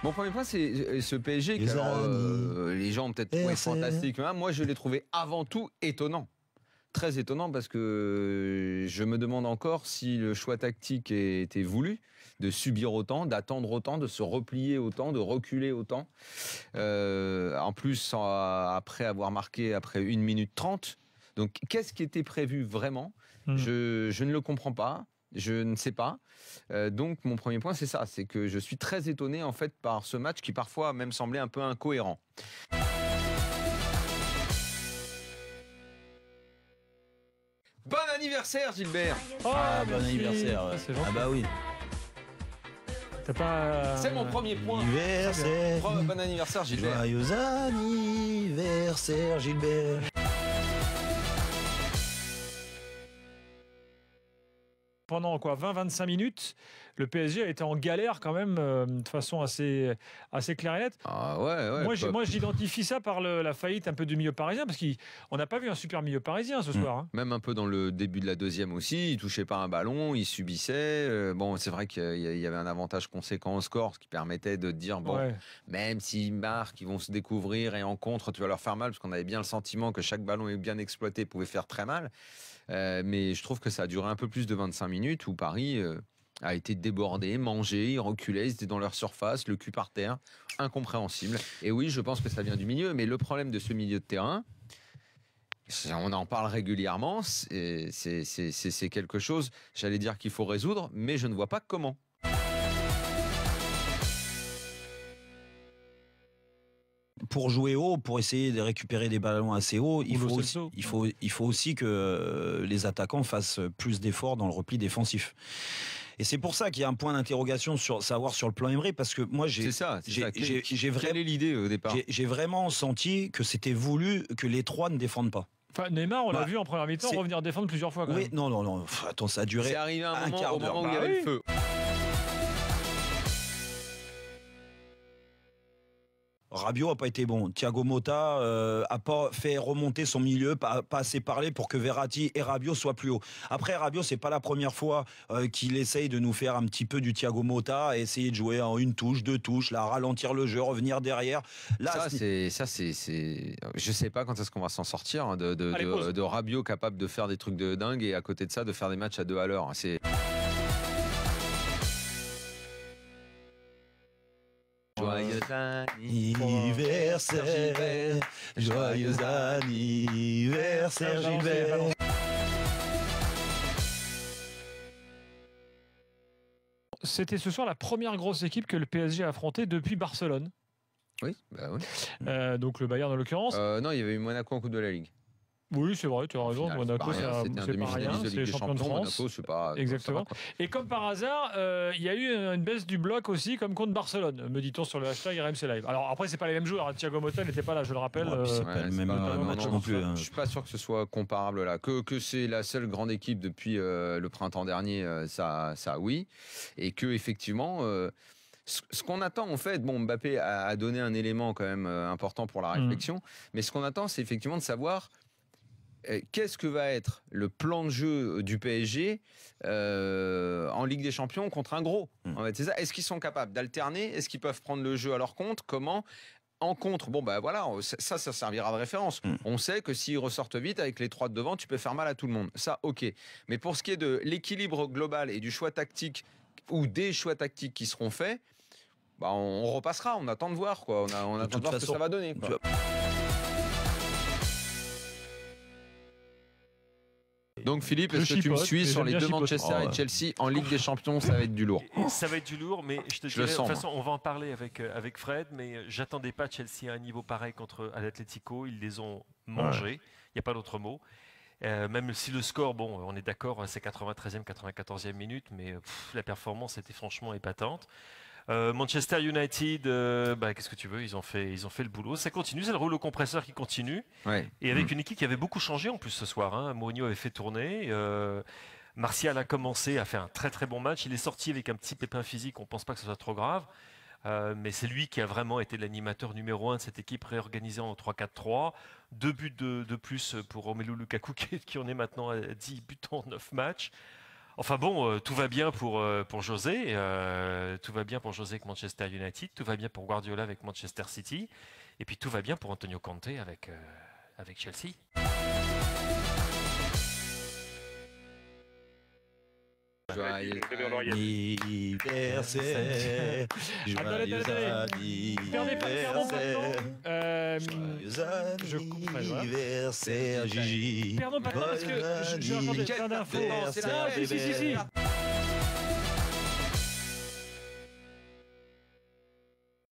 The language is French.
Mon premier point, c'est ce PSG que les gens ont peut-être trouvé fantastique. Moi, je l'ai trouvé avant tout étonnant. Très étonnant parce que je me demande encore si le choix tactique était voulu, de subir autant, d'attendre autant, de se replier autant, de reculer autant. En plus, après avoir marqué après 1 minute 30. Donc, qu'est-ce qui était prévu vraiment ? Je ne le comprends pas. Je ne sais pas. Donc, mon premier point, c'est ça. C'est que je suis très étonné, en fait, par ce match qui, parfois, même semblait un peu incohérent. Bon anniversaire, Gilbert! Bon anniversaire. Ouais. Ah bah oui. C'est mon premier point. Anniversaire. Bon anniversaire, Gilbert. Joyeux anniversaire, Gilbert. Pendant 20-25 minutes, le PSG a été en galère quand même de façon assez claire et nette. Ah ouais. Moi, j'identifie ça par la faillite un peu du milieu parisien, parce qu'on n'a pas vu un super milieu parisien ce soir. Hein. Même un peu dans le début de la deuxième aussi, il touchait pas un ballon, il subissait. Bon, c'est vrai qu'il y avait un avantage conséquent au score, ce qui permettait de dire, même s'ils marquent, ils vont se découvrir, et en contre, tu vas leur faire mal, parce qu'on avait bien le sentiment que chaque ballon est bien exploité pouvait faire très mal. Mais je trouve que ça a duré un peu plus de 25 minutes où Paris a été débordé, mangé, ils reculaient, ils étaient dans leur surface, le cul par terre, incompréhensible. Et oui, je pense que ça vient du milieu, mais le problème de ce milieu de terrain, on en parle régulièrement, c'est quelque chose, j'allais dire qu'il faut résoudre, mais je ne vois pas comment. Pour jouer haut, pour essayer de récupérer des ballons assez haut, il faut aussi que les attaquants fassent plus d'efforts dans le repli défensif. Et c'est pour ça qu'il y a un point d'interrogation sur le plan Emery, parce que moi quelle est l'idée au départ ? J'ai vraiment senti que c'était voulu que les trois ne défendent pas. Enfin, Neymar, on l'a vu en première mi-temps revenir défendre plusieurs fois. Quand même. Non. Attends, ça a duré. C'est arrivé un quart d'heure. Au moment où il y avait le feu. Rabiot a pas été bon. Thiago Motta a pas fait remonter son milieu, pas assez parlé pour que Verratti et Rabiot soient plus haut. Après, Rabiot, c'est pas la première fois qu'il essaye de nous faire un petit peu du Thiago Motta, essayer de jouer en 1 touche, 2 touches, là, ralentir le jeu, revenir derrière. Là, c'est. Je sais pas quand est-ce qu'on va s'en sortir hein, de Rabiot capable de faire des trucs de dingue et à côté de ça de faire des matchs à 2 à l'heure. C'est. Joyeux anniversaire, joyeux anniversaire, Gilbert. C'était ce soir la première grosse équipe que le PSG a affrontée depuis Barcelone. Oui, oui. Donc le Bayern en l'occurrence. Non, il y avait eu Monaco en Coupe de la Ligue. Oui, c'est vrai, tu as raison. Monaco, c'est pas rien. C'est les champions de France. Monaco, c'est pas. Exactement. Et comme par hasard, il y a eu une baisse du bloc aussi, comme contre Barcelone, me dit-on sur le hashtag RMC Live. Alors après, c'est pas les mêmes joueurs. Thiago Motta n'était pas là, je le rappelle. C'est pas le même match non plus. Je suis pas sûr que ce soit comparable là. Que c'est la seule grande équipe depuis le printemps dernier, ça oui. Et que effectivement. Ce qu'on attend en fait, Mbappé a donné un élément quand même important pour la réflexion, mais ce qu'on attend, c'est effectivement de savoir qu'est-ce que va être le plan de jeu du PSG en Ligue des Champions contre un gros. En fait, c'est ça. Est-ce qu'ils sont capables d'alterner ? Est-ce qu'ils peuvent prendre le jeu à leur compte ? Comment ? En contre, ça servira de référence. On sait que s'ils ressortent vite avec les 3 de devant, tu peux faire mal à tout le monde. Ça, ok. Mais pour ce qui est de l'équilibre global et du choix tactique ou des choix tactiques qui seront faits, on repassera. On attend de voir, quoi. On attend de voir ce que ça va donner, quoi. Donc Philippe, est-ce que tu me suis sur les 2 Manchester et Chelsea en Ligue des Champions? Ça va être du lourd. Ça va être du lourd, mais je te dirais, de toute façon, on va en parler avec Fred, mais j'attendais pas Chelsea à un niveau pareil contre l'Atlético. Ils les ont mangés, il n'y a pas d'autre mot. Même si le score, on est d'accord, c'est 93e, 94e minute, mais la performance était franchement épatante. Manchester United, qu'est-ce que tu veux, ils ont fait le boulot. Ça continue, c'est le rouleau compresseur qui continue. Ouais. Et avec une équipe qui avait beaucoup changé en plus ce soir. Hein. Mourinho avait fait tourner. Martial a commencé à faire un très très bon match. Il est sorti avec un petit pépin physique. On ne pense pas que ce soit trop grave. Mais c'est lui qui a vraiment été l'animateur numéro 1 de cette équipe réorganisée en 3-4-3. 2 buts de plus pour Romelu Lukaku qui en est maintenant à 10 buts en 9 matchs. Enfin bon, tout va bien pour José, tout va bien pour José avec Manchester United, tout va bien pour Guardiola avec Manchester City, et puis tout va bien pour Antonio Conte avec Chelsea. Joyeux anniversaire, joyeux anniversaire, Gigi. Perdons pas parce que je vais raconter plein d'infos. c'est la Si.